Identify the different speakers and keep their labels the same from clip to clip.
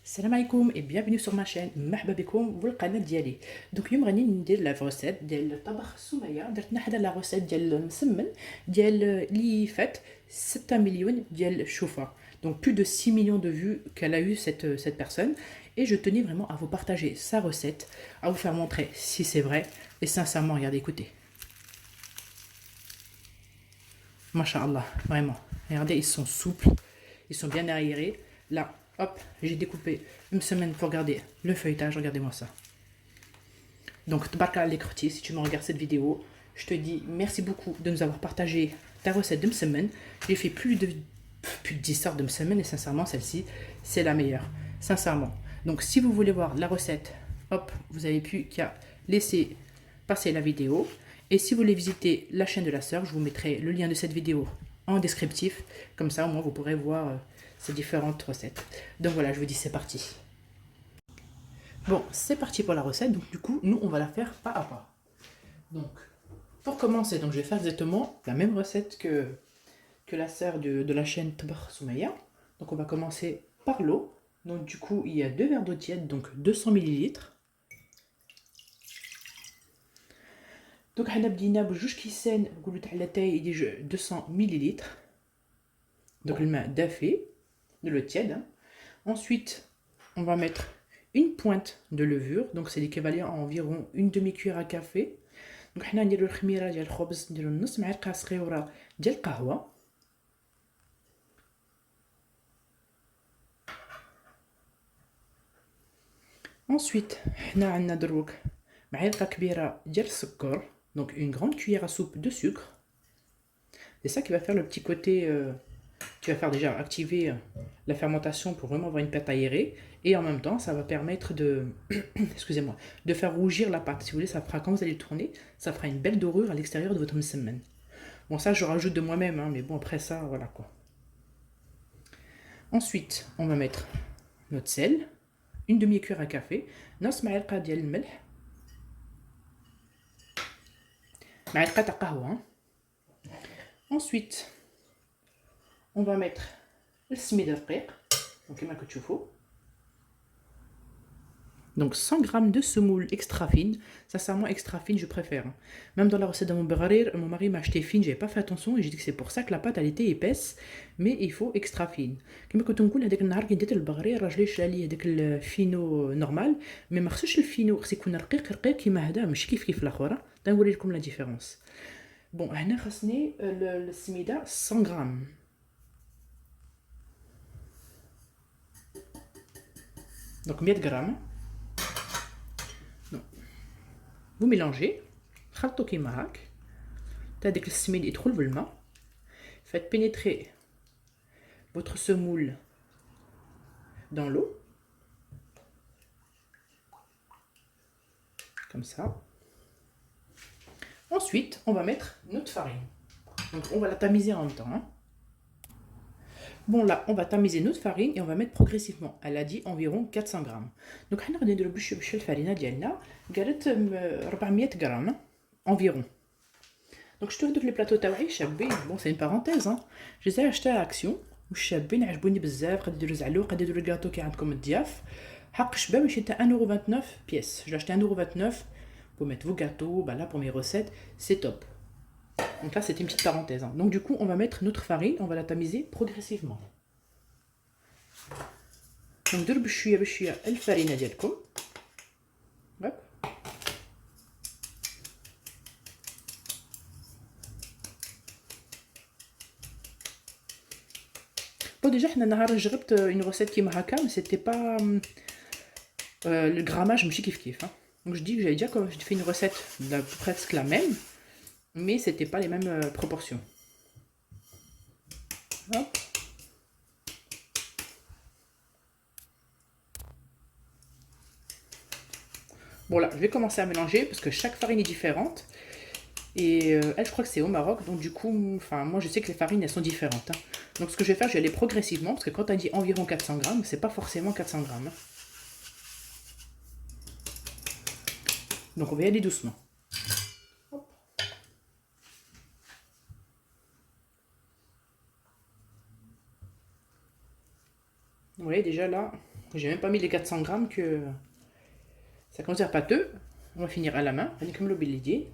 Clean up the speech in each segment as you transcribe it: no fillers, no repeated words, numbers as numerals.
Speaker 1: Salam alaikum et bienvenue sur ma chaîne مرحبا بكم والقناه ديالي. دونك اليوم غادي ندير لا روسيت ديال الطبخ سميه. درت حدا لا روسيت ديال المسمن ديال اللي فات 6 مليون ديال الشوفه. Donc plus de 6 millions de vues qu'elle a eu cette personne, et je tenais vraiment à vous partager sa recette, à vous faire montrer si c'est vrai, et sincèrement regardez, écoutez. Masha'Allah, vraiment. Regardez, ils sont souples, ils sont bien arriérés. Là, hop, j'ai découpé une semaine pour garder le feuilletage, regardez-moi ça. Donc, Tabarka Lekrti, si tu me regardes cette vidéo, je te dis merci beaucoup de nous avoir partagé ta recette de semaine. J'ai fait plus de 10 sortes de semaine, et sincèrement, celle-ci, c'est la meilleure. Sincèrement. Donc, si vous voulez voir la recette, hop, vous avez plus qu'à laisser passer la vidéo. Et si vous voulez visiter la chaîne de la sœur, je vous mettrai le lien de cette vidéo en descriptif. Comme ça, au moins, vous pourrez voir ces différentes recettes. Donc voilà, je vous dis c'est parti. Bon, c'est parti pour la recette. Donc du coup, nous, on va la faire pas à pas. Donc, pour commencer, donc, je vais faire exactement la même recette que la sœur de la chaîne Tabakh Soumaya. Donc on va commencer par l'eau. Donc du coup, il y a 2 verres d'eau tiède, donc 200 millilitres. Donc حنا بدينا بجوج كيسان نقولوا تاع لاتاي يدي 200 millilitres. Donc le main دافي de l'eau tiède. Hein. Ensuite, on va mettre une pointe de levure, donc c'est l'équivalent à environ une demi-cuillère à café. Donc حنا نديرو الخميره ديال الخبز نديرو نص معلقه صغيره ديال القهوه. Ensuite, حنا عندنا دروك معلقه كبيره ديال السكر, donc une grande cuillère à soupe de sucre. C'est ça qui va faire le petit côté qui va faire déjà activer la fermentation pour vraiment avoir une pâte aérée, et en même temps ça va permettre de excusez-moi, de faire rougir la pâte. Si vous voulez, ça fera, quand vous allez tourner, ça fera une belle dorure à l'extérieur de votre msemen. Bon, ça je rajoute de moi-même, hein, mais bon, après ça, voilà quoi. Ensuite, on va mettre notre sel, une demi-cuillère à café, نص معلقه ديال الملح, معلقه تاع قهوه. Ensuite, on va mettre le smid الرقيق, donc كما كتشوفوا. Donc 100 g de semoule extra fine, sincèrement extra fine je préfère. Même dans la recette de mon barir, mon mari m'a acheté fine, j'avais pas fait attention et j'ai dit que c'est pour ça que la pâte elle était épaisse, mais il faut extra fine. كما كنت نقول هذاك النهار كي ديت البغرير راجلي شرا لي هذاك الفينو نورمال, مي ما خصوش الفينو, خص يكون رقيق رقيق كيما هذا, ماشي كيف الاخر. نوري لكم لا ديفيرونس. بون هنا خصني السميده 100 g. Donc 100 g. Vous mélangez, خلطوا كيما هاك حتى داك السميد يدخل بالماء. Faites pénétrer votre semoule dans l'eau, comme ça. Ensuite, on va mettre notre farine. Donc on va la tamiser en même temps. Hein. Bon là, on va tamiser notre farine et on va mettre progressivement. Elle a dit environ 400 g. Donc حنا غادي نديرو باش الفرينه ديالنا قالت 400 g environ. Donc je te dis que les plateaux تاوعي شابين, bon c'est une parenthèse, hein. Je les ai achetés à Action وشابين عجبوني بزاف. غادي نديرو زعلوق, غادي نديرو الكاطو كي عندكم الضياف. حق شباب ماشي تاع 1,29€ pièce. J'ai acheté 1,29€ pour mettre vos gâteaux. Bah là pour mes recettes, c'est top. Donc là c'était une petite parenthèse. Hein. Donc du coup on va mettre notre farine, on va la tamiser progressivement. Donc نديرو بشويه بشويه الفرينه ديالكم. Hop. Bon déjà حنا نهار جربت une recette كيما هكا, mais c'était pas le grammage ماشي كيف كيف. Hein. Donc je dis que j'avais déjà fait une recette de presque la même, mais c'était pas les mêmes proportions. Hop. Bon là, je vais commencer à mélanger parce que chaque farine est différente. Et elle, je crois que c'est au Maroc, donc du coup, enfin moi je sais que les farines elles sont différentes. Hein. Donc ce que je vais faire, je vais aller progressivement, parce que quand elle dit environ 400 g, c'est pas forcément 400 g. Hein. Donc on va y aller doucement. Hop. Vous voyez déjà là, J'ai même pas mis les 400 grammes que ça commence à pâteux. On va finir à la main. On comme le billet.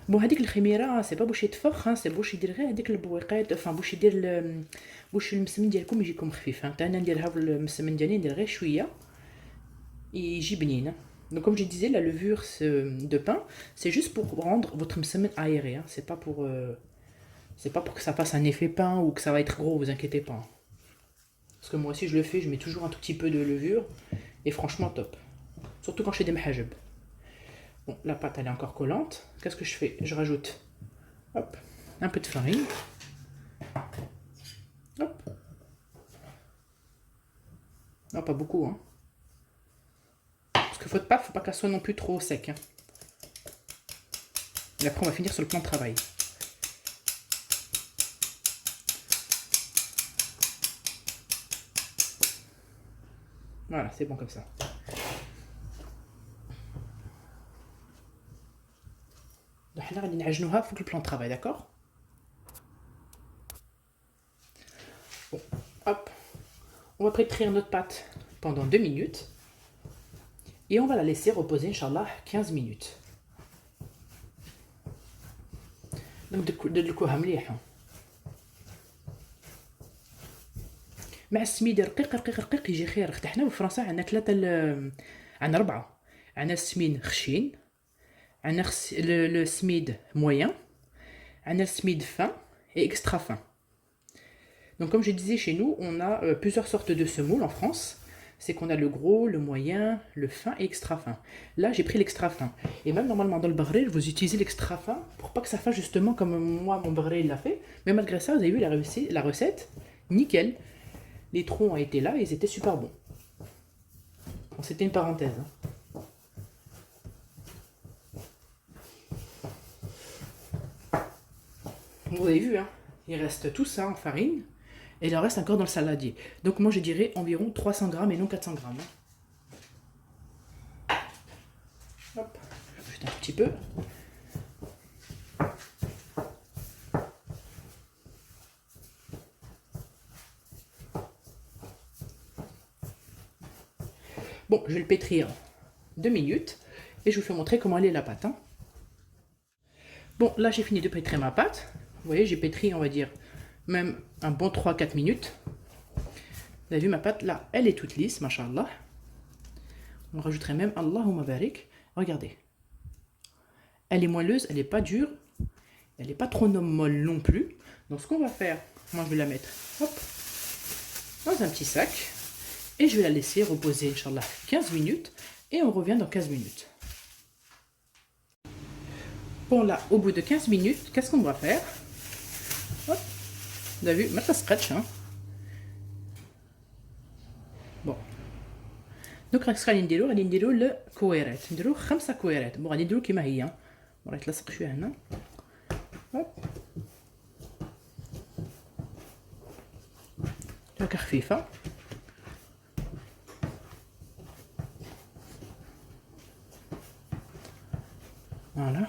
Speaker 1: Bon, هذيك الخميره سي با باش يتفخ، سي باش يدير غير هذيك البويقات، باش يدير باش المسمن ديالكم يجيكم خفيف. حتى انا نديرها بالمسمن ديالي ندير غير شويه يجي بنين. Donc comme je disais, la levure de pain, c'est juste pour rendre votre msemen aéré, hein. C'est pas pour que ça fasse un effet pain ou que ça va être gros, vous inquiétez pas. Parce que moi aussi je le fais, je mets toujours un tout petit peu de levure et franchement top. Surtout quand je fais des mahajeb. Bon, la pâte elle est encore collante. Qu'est-ce que je fais? Je rajoute hop, un peu de farine. Hop. Non, pas beaucoup, hein. Parce qu'il faut pas qu'elle soit non plus trop sec, hein. Et après on va finir sur le plan de travail. Voilà, c'est bon comme ça. Donc là, on va faire le plan de travail, d'accord? Bon, hop. On va pétrir notre pâte pendant 2 minutes. Et on va la laisser reposer, Inch'Allah, 15 minutes. Donc, ندلكوها مليح. مع السميد رقيق رقيق رقيق يجي خير. حنا بالفرنسا عندنا 3 عندنا 4. عندنا السمين خشين، عندنا le smid moyen, عندنا le smid fin et extra fin. Donc comme je disais, chez nous, on a plusieurs sortes de semoule en France. C'est qu'on a le gros, le moyen, le fin et extra fin. Là, j'ai pris l'extra fin. Et même normalement dans le barrel, vous utilisez l'extra fin pour pas que ça fasse justement comme moi, mon barrel l'a fait. Mais malgré ça, vous avez vu la recette, nickel. Les troncs ont été là et ils étaient super bons. Bon, c'était une parenthèse, hein. Vous avez vu, hein, il reste tout ça en farine. Et il en reste encore dans le saladier. Donc moi je dirais environ 300 grammes et non 400 grammes. Hop, juste un petit peu. Bon, je vais le pétrir 2 minutes. Et je vous fais montrer comment elle est la pâte, hein. Bon, là j'ai fini de pétrir ma pâte. Vous voyez, j'ai pétri, on va dire, même un bon 3-4 minutes. Vous avez vu ma pâte, là, elle est toute lisse, mashallah. On rajouterait même, Allahumma barik. Regardez. Elle est moelleuse, elle n'est pas dure. Elle n'est pas trop molle non plus. Donc ce qu'on va faire, moi je vais la mettre, hop, dans un petit sac. Et je vais la laisser reposer, Inch'Allah, 15 minutes. Et on revient dans 15 minutes. Bon, là, au bout de 15 minutes, qu'est-ce qu'on va faire? Hop. Vous avez vu, mettre la scratch, hein. Bon. Donc, غادي نديرو الكويرات. نديرو 5 كويرات. بون غادي نديرو كيما هي. راه تلصق شويه هنا. هوب. هكا خفيفه. فوالا.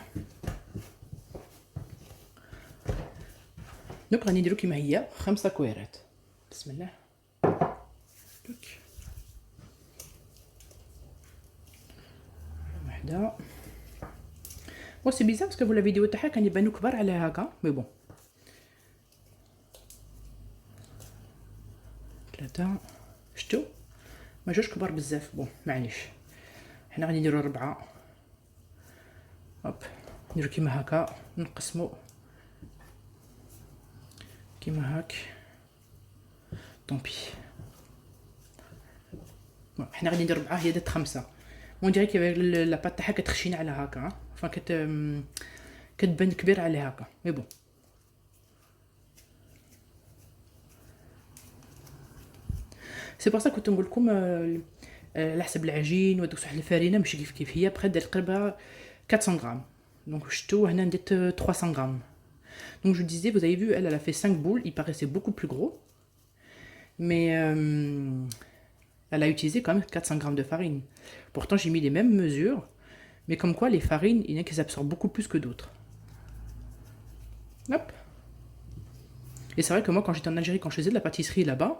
Speaker 1: دونك غادي نديرو كيما هي 5 كويرات. بسم الله. واحدة. بون سي بيزار باسكو لا فيديو تاعها كان يبانو كبار على هكا، مي بون. 3. شتو ما جوش كبار بزاف. بون معليش، حنا غادي نديرو 4. هوب، نديرو كيما هكا، نقسمو كيما هاك. طومبي. بون حنا غادي ندير 4، هي دات 5. اون ديري كي لا بات تاعها كتخشين على هكا، كتبان كبير على هكا، مي بون. سي بور سا كنت نقول لكم على حسب العجين ودوك صح الفرينه ماشي كيف هي بخيت دير قريبه 400 grammes. Donc شتو هنا نديت 300 grammes. Donc je disais, vous avez vu, elle a fait 5 boules, il paraissait beaucoup plus gros. Mais elle a utilisé quand même 400 grammes de farine. Pourtant j'ai mis les mêmes mesures, mais comme quoi les farines, il y en a qui absorbent beaucoup plus que d'autres. Hop. Et c'est vrai que moi, quand j'étais en Algérie, quand je faisais de la pâtisserie là-bas,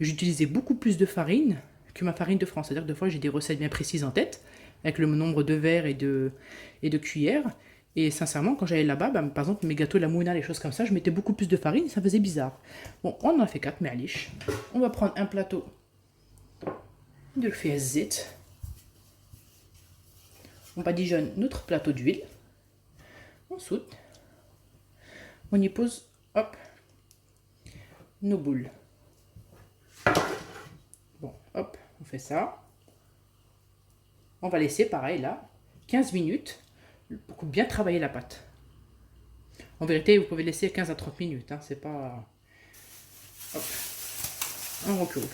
Speaker 1: j'utilisais beaucoup plus de farine que ma farine de France. C'est-à-dire que des fois, j'ai des recettes bien précises en tête, avec le nombre de verres et de cuillères. Et sincèrement, quand j'allais là-bas, bah, par exemple, mes gâteaux, la mouna, les choses comme ça, je mettais beaucoup plus de farine et ça faisait bizarre. Bon, on en a fait 4, mais allez. On va prendre un plateau de zit. On badigeonne notre plateau d'huile. Ensuite, on y pose, hop, nos boules. Bon, hop, on fait ça. On va laisser, pareil, là, 15 minutes pour bien travailler la pâte. En vérité, vous pouvez laisser 15 à 30 minutes. Hein, c'est pas... Hop, on recouvre.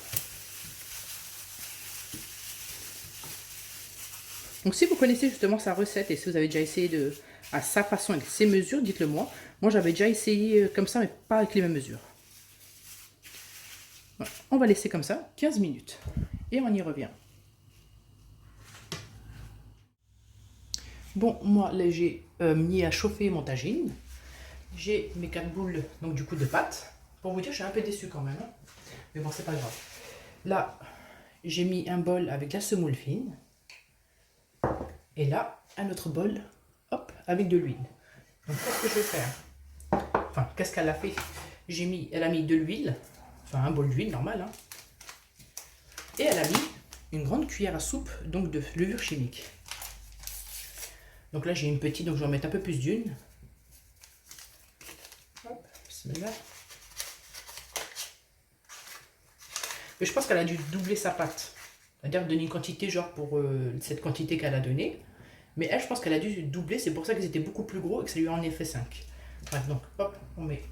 Speaker 1: Donc si vous connaissez justement sa recette et si vous avez déjà essayé à sa façon avec ses mesures, dites-le moi. Moi j'avais déjà essayé comme ça mais pas avec les mêmes mesures. Voilà. On va laisser comme ça 15 minutes et on y revient. Bon, moi là j'ai mis à chauffer mon tagine. J'ai mes 4 boules donc du coup de pâte. Pour vous dire je suis un peu déçue quand même. Hein. Mais bon c'est pas grave. Là j'ai mis un bol avec la semoule fine. Et là, un autre bol, hop, avec de l'huile. Donc, qu'est-ce que je vais faire? Enfin, qu'est-ce qu'elle a fait? Elle a mis de l'huile, enfin un bol d'huile normal, hein. Et elle a mis une grande cuillère à soupe, donc de levure chimique. Donc là, j'ai une petite, donc je vais en mettre un peu plus d'une. Hop, bismillah. Mais je pense qu'elle a dû doubler sa pâte. C'est-à-dire donner une quantité genre pour cette quantité qu'elle a donnée. Mais elle, je pense qu'elle a dû doubler. C'est pour ça qu'ils étaient beaucoup plus gros et que ça lui en a fait 5. Bref, donc hop, on met.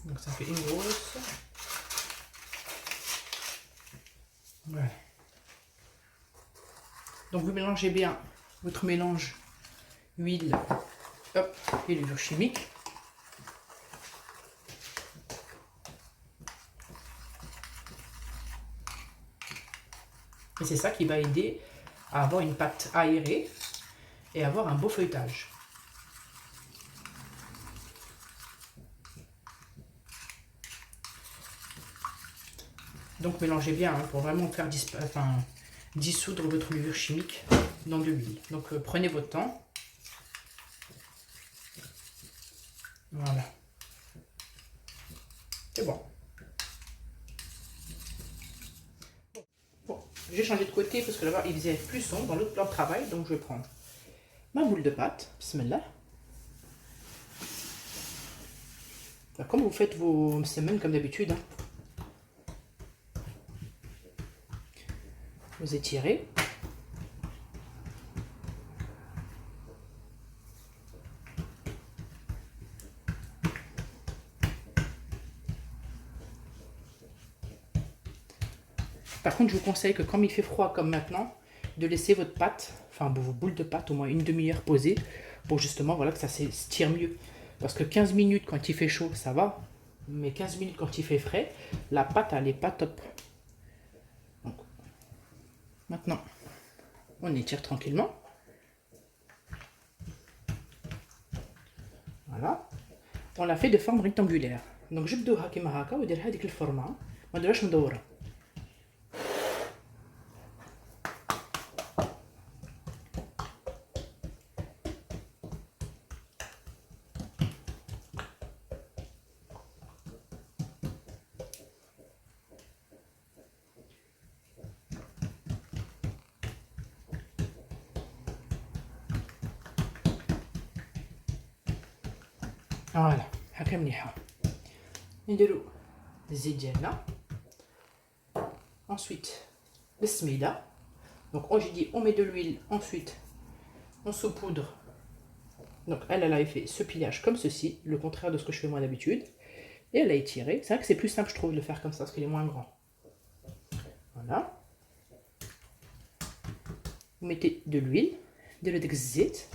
Speaker 1: Donc ça fait une grosse. Ouais. Donc vous mélangez bien votre mélange huile, hop, et levure chimique. Et c'est ça qui va aider à avoir une pâte aérée et avoir un beau feuilletage. Donc mélangez bien hein, pour vraiment faire dissoudre votre levure chimique dans de l'huile. Donc prenez votre temps. Voilà. C'est bon. J'ai changé de côté parce que là-bas il faisait plus sombre dans l'autre plan de travail. Donc je vais prendre ma boule de pâte. Bismillah. Comme vous faites vos semaines comme d'habitude. Hein. Vous étirez. Par contre, je vous conseille que comme il fait froid comme maintenant, de laisser votre pâte, enfin vos boules de pâte au moins une demi-heure posées pour justement voilà, que ça s'étire mieux. Parce que 15 minutes quand il fait chaud, ça va. Mais 15 minutes quand il fait frais, la pâte, elle n'est pas top. Donc, maintenant, on étire tranquillement. Voilà. On l'a fait de forme rectangulaire. Donc, je vais vous dire que vous dire هذيك الفورمة ما نديرهاش مدورة. فوالا هكا مليحة. نديرو الزيت ديالنا. Ensuite, le smida. Donc, j'ai dit on met de l'huile. Ensuite, on saupoudre. Donc, elle a fait ce pliage comme ceci, le contraire de ce que je fais moi d'habitude. Et elle a étiré. C'est vrai que c'est plus simple, je trouve, de le faire comme ça, parce qu'il est moins grand. Voilà. Vous mettez de l'huile, de l'eau d'exit.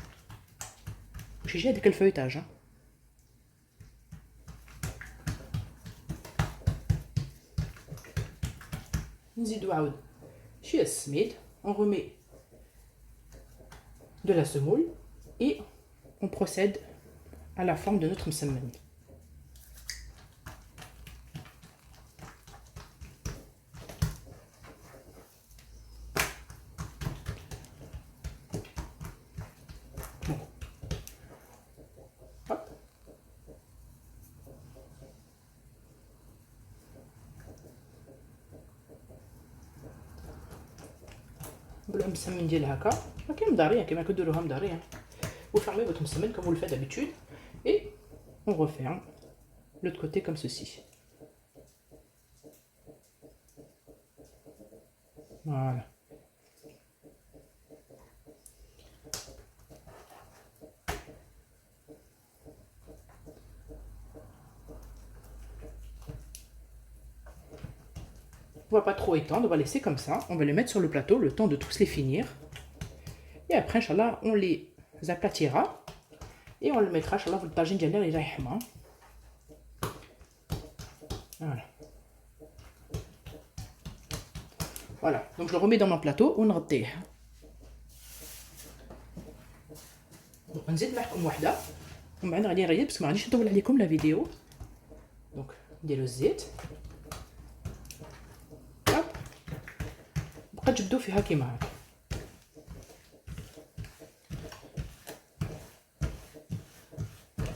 Speaker 1: J'ai avec le feuilletage. Hein. On remet de la semoule et on procède à la forme de notre msemen. Bon. Hop. بالمسمن ديال هكا كاين مداريه كما كديروها مداريه. Vous fermez votre msemen comme vous le faites d'habitude et on referme l'autre côté comme ceci. Voilà. On va pas trop étendre, on va laisser comme ça. On va les mettre sur le plateau le temps de tous les finir. Et après, Inch'Allah, on les aplatira. Et on le mettra, Inch'Allah, le tagine dialer et rahma. Voilà. Voilà. Donc je le remets dans mon plateau. On رطيه. نزيد معكم وحده. ومن بعد غادي نريد باسكو ما غاديش نطول عليكم لا فيديو. دونك نديرو الزيت. بقى تجبدو فيها كيما هكا.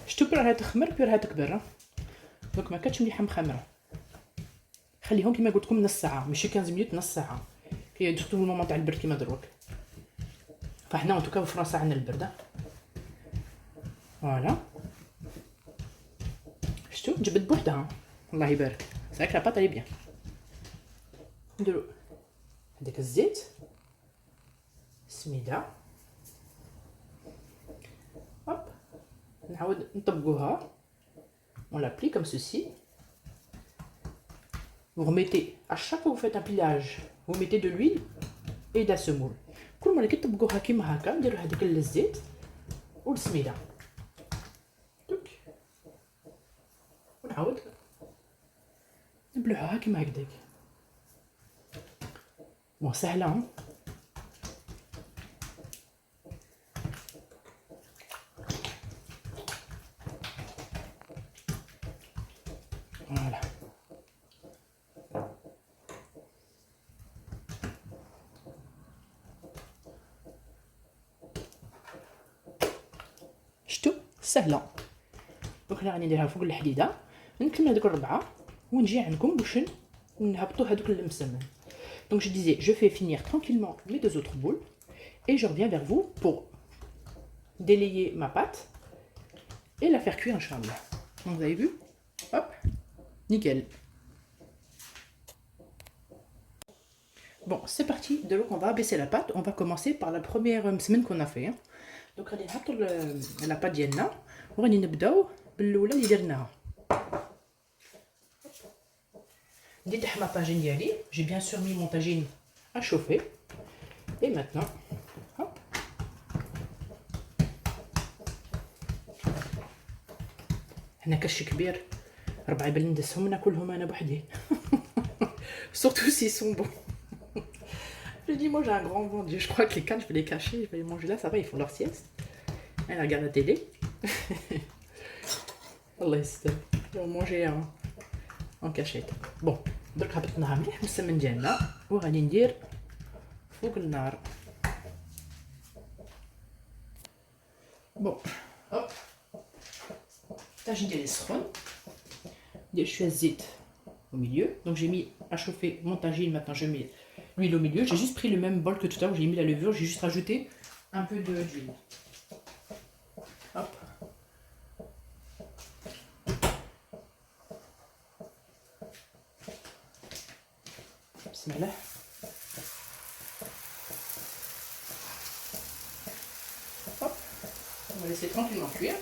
Speaker 1: شتو بيرها تخمر بيرها تكبر. دونك ما كاتش مليحه مخمره. خليهم كيما قلت لكم نص ساعه ماشي 15 مينوت نص ساعه. كي درتو المومون تاع البرد كيما دروك. فحنا ان توكا في فرنسا عندنا البرده. فوالا. شتو جبد بوحدها. الله يبارك. ساك لا بات لي بيان. نديرو هذاك الزيت سميده. هوب نعاود نطبقوها. On l'applique comme ceci. Vous remettez, à chaque fois que vous faites un pilage, vous mettez de l'huile et de la semoule. كل مرة كتطبقوها كيما هكا نديرو هذاك الزيت والسميده. ونعاود نبلوها كيما هكداك. بون سهله. فوالا. شتو سهله. دونك حنا غادي نديرها فوق الحديده نكمل هذوك الربعه ونجي عندكم باش نهبطوا هذوك المسمن. Donc je disais, je fais finir tranquillement mes deux autres boules et je reviens vers vous pour délayer ma pâte et la faire cuire, Inch'Allah. Donc vous avez vu? Hop, nickel. Bon, c'est parti. De l'eau qu'on va abaisser la pâte. On va commencer par la première semaine qu'on a fait. Hein. Donc غادي نحطوا la pâte ديالنا وغادي نبداو بالاولى اللي درناها. Ma tagine d'Yali. J'ai bien sûr mis mon tagine à chauffer. Et maintenant, hop. هنا كاش كبير 4 بال ندسهم ناكلهم انا بوحدي. Surtout s'ils sont bons. Je dis moi j'ai un grand ventre. Je crois que les cannes je vais les cacher, je vais les manger là, ça va, ils font leur sieste. Elle regarde la télé. Allah يستر. Ils vont manger en cachette. Bon. درك هبطناها مليح بالسمن ديالنا وغادي ندير فوق النار. بون هوب الطاجين ديالي سخون. ندير شويه الزيت au milieu. Donc j'ai mis à chauffer mon tagine, maintenant je mets l'huile au milieu. J'ai juste pris le même bol que tout à l'heure, j'ai mis la levure, j'ai juste rajouté un peu d'huile. Hop. Bismillah. Hop. On va laisser tranquillement cuire.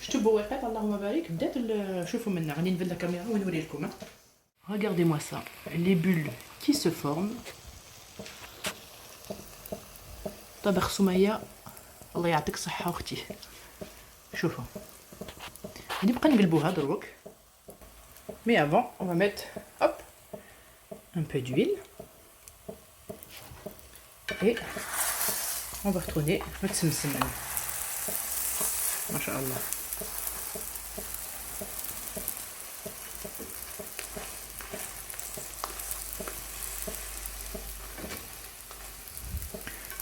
Speaker 1: شتو بواقات اللهم بارك بدات شوفوا منا غادي نبدل الكاميرا ونوري لكم. Regardez-moi ça, les bulles qui se forment. طبخ سمية الله يعطيك صحة أختي. شوفوا Mais avant, on va mettre, hop, un peu d'huile. Et on va retourner notre semsem. Masha'Allah.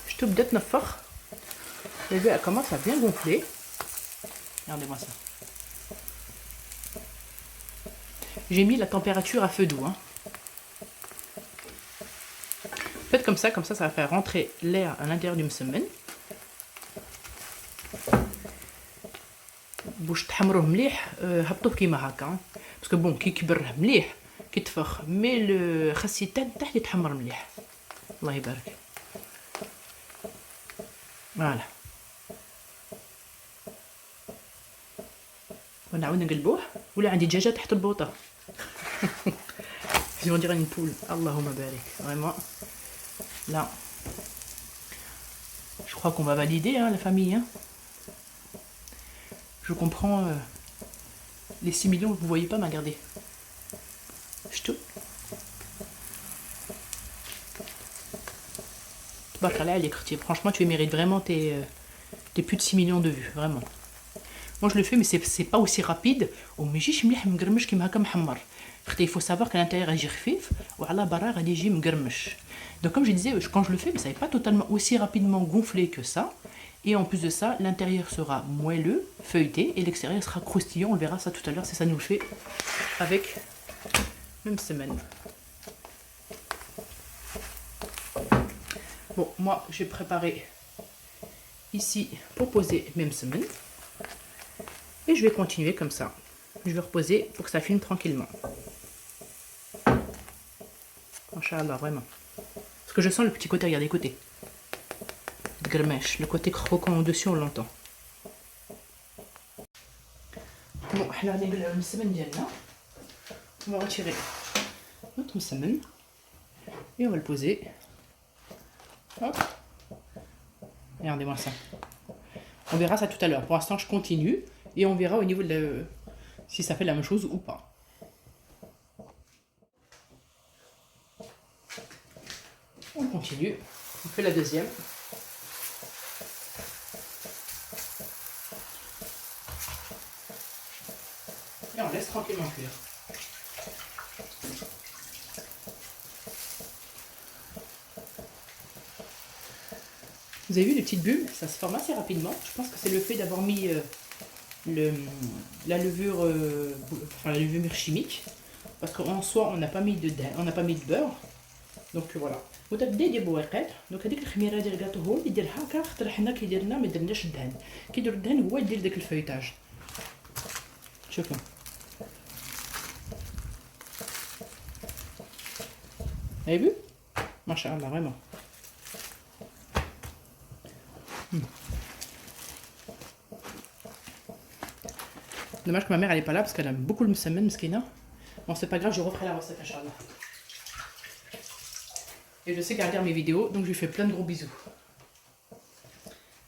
Speaker 1: Je te بدأت نفخ. Vous avez vu, elle commence à bien gonfler. Regardez-moi ça. J'ai mis la température à feu doux. Hein. Faites comme ça ça va faire rentrer l'air à l'intérieur du msemen. باش تحمروه مليح هبطوه كيما هكا باسكو بون كي كبر مليح كي تفخ مي الخسيتان تحت يتحمر مليح الله يبارك فوالا ونعاود نقلبوه ولا عندي دجاجه تحت البوطه je vais dire une poule اللهم بارك vraiment là je crois qu'on va valider hein, la famille hein. Je comprends les 6 millions que vous voyez pas m'a gardé. Je te. Franchement, tu mérites vraiment tes plus de 6 millions de vues, vraiment. Moi, je le fais, mais c'est pas aussi rapide. Il faut savoir qu'à l'intérieur, il y a donc, comme je disais, quand je le fais, mais ça n'est pas totalement aussi rapidement gonflé que ça. Et en plus de ça, l'intérieur sera moelleux, feuilleté, et l'extérieur sera croustillant. On verra ça tout à l'heure, c'est ça nous le fait avec même semaine. Bon, moi, j'ai préparé ici pour poser même semaine. Et je vais continuer comme ça. Je vais reposer pour que ça filme tranquillement. Inch'Allah, vraiment. Parce que je sens le petit côté, regardez, côté. Le côté croquant au-dessus, on l'entend. Bon, on va retirer notre semaine et on va le poser. Hop. Regardez-moi ça. On verra ça tout à l'heure. Pour l'instant, je continue et on verra au niveau de si ça fait la même chose ou pas. On continue. On fait la deuxième. Et on laisse tranquillement cuire. Vous avez vu les petites bulles, ça se forme assez rapidement. Je pense que c'est le fait d'avoir mis la levure, enfin la levure chimique, parce qu'en soi on n'a pas mis de beurre. Donc voilà. وتبدا دير بواقيت دونك هذيك الخميره ديال كاطو يديرها هكا خاطر حنا كي درنا ما درناش الدهن كيدير الدهن هو يدير داك الفيتاج شوفوا avez vu machallah vraiment dommage que ma mère elle est pas là parce qu'elle aime beaucoup le msemen mskina. Bon c'est pas grave, je referai la recette inchallah. Et je sais qu'elle regarde mes vidéos, donc je lui fais plein de gros bisous.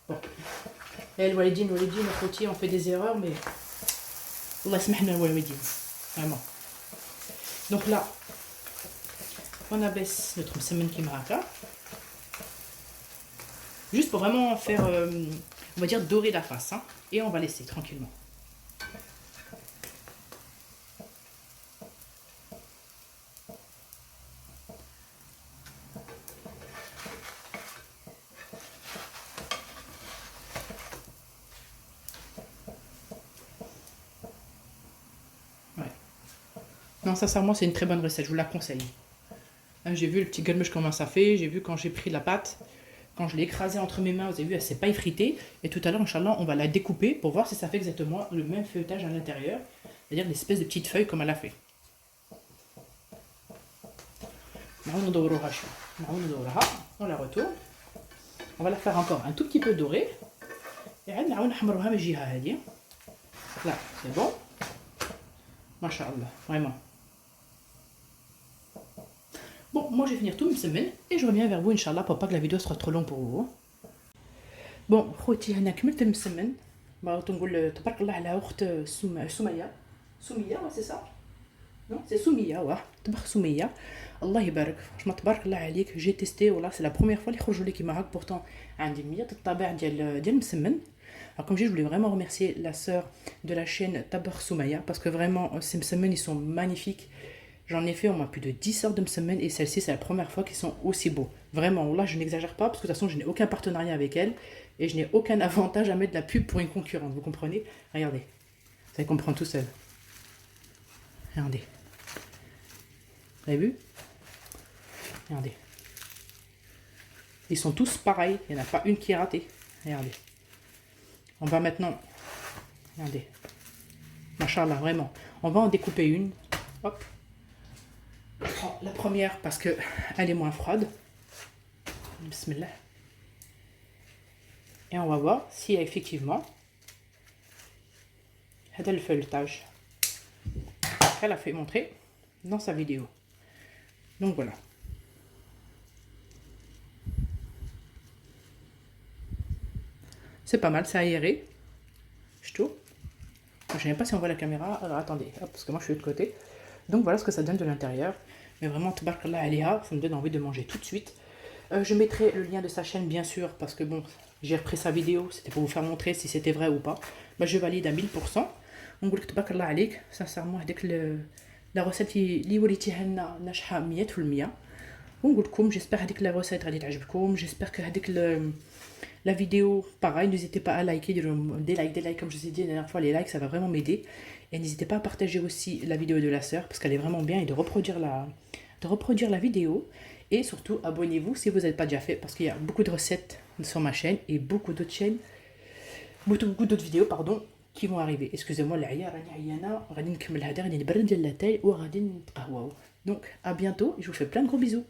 Speaker 1: Bon. Elle, Walidine, notre outil, on fait des erreurs, mais... Allah smahna Walidine. Vraiment. Donc là, on abaisse notre msemen kimaraka. Juste pour vraiment faire, on va dire, dorer la face. Hein, et on va laisser tranquillement. Non, sincèrement, c'est une très bonne recette, je vous la conseille. J'ai vu le petit galmouche comment ça fait, j'ai vu quand j'ai pris la pâte, quand je l'ai écrasée entre mes mains, vous avez vu, elle s'est pas effritée. Et tout à l'heure, Inch'Allah, on va la découper pour voir si ça fait exactement le même feuilletage à l'intérieur, c'est-à-dire l'espèce de petites feuilles comme elle a fait. On la retourne. On va la faire encore un tout petit peu dorée. Et là, c'est bon. Masha'Allah, vraiment. Bon, moi je vais finir toute une semaine et je reviens vers vous, Inch'Allah, pour pas que la vidéo soit trop longue pour vous. Bon, خوتي هنا كملت المسمن Bah, تنقول تبارك الله على أخت سمية. سمية c'est ça. Non, c'est Soumia, ouais. تبارك سمية. الله يبارك. franchement تبارك الله عليك. J'ai testé, voilà, c'est la première fois اللي يخرجوا لي كيما هاك. Pourtant عندي 100 الطابع ديال مسمن. Alors comme je dis, je voulais vraiment remercier la sœur de la chaîne Tabar Soumaya parce que vraiment ces msemen ils sont magnifiques. J'en ai fait au moins plus de 10 sortes de msemen et celle-ci c'est la première fois qu'ils sont aussi beaux. Vraiment, là je n'exagère pas parce que de toute façon je n'ai aucun partenariat avec elle et je n'ai aucun avantage à mettre de la pub pour une concurrente, vous comprenez? Regardez, vous allez comprendre tout seul. Regardez. Vous avez vu? Regardez. Ils sont tous pareils, il n'y en a pas une qui est ratée. Regardez. On va maintenant, regardez, machallah, vraiment, on va en découper une. Hop. Je prends la première parce que elle est moins froide. Bismillah. Et on va voir si effectivement, elle le feuilletage qu'elle a fait montrer dans sa vidéo. Donc voilà. C'est pas mal, c'est aéré. Je trouve. Je ne sais même pas si on voit la caméra. Alors attendez, hop, parce que moi je suis de l'autre côté. Donc voilà ce que ça donne de l'intérieur. Mais vraiment, tabarakallah alayha, ça me donne envie de manger tout de suite. Je mettrai le lien de sa chaîne bien sûr, parce que bon, j'ai repris sa vidéo, c'était pour vous faire montrer si c'était vrai ou pas. Bah, je valide à 1000%. On dit tabarakallah alayk, sincèrement, avec la recette qui وليتيها لنا ناجحه 100%. ونقول لكم j'espère que la recette غادي تعجبكم, j'espère que la vidéo, pareil, n'hésitez pas à liker, des likes, comme je vous ai dit la dernière fois, les likes, ça va vraiment m'aider. Et n'hésitez pas à partager aussi la vidéo de la sœur, parce qu'elle est vraiment bien, et de reproduire la vidéo. Et surtout, abonnez-vous si vous n'êtes pas déjà fait, parce qu'il y a beaucoup de recettes sur ma chaîne, et beaucoup d'autres chaînes, beaucoup d'autres vidéos, pardon, qui vont arriver. Excusez-moi, donc à bientôt, et je vous fais plein de gros bisous.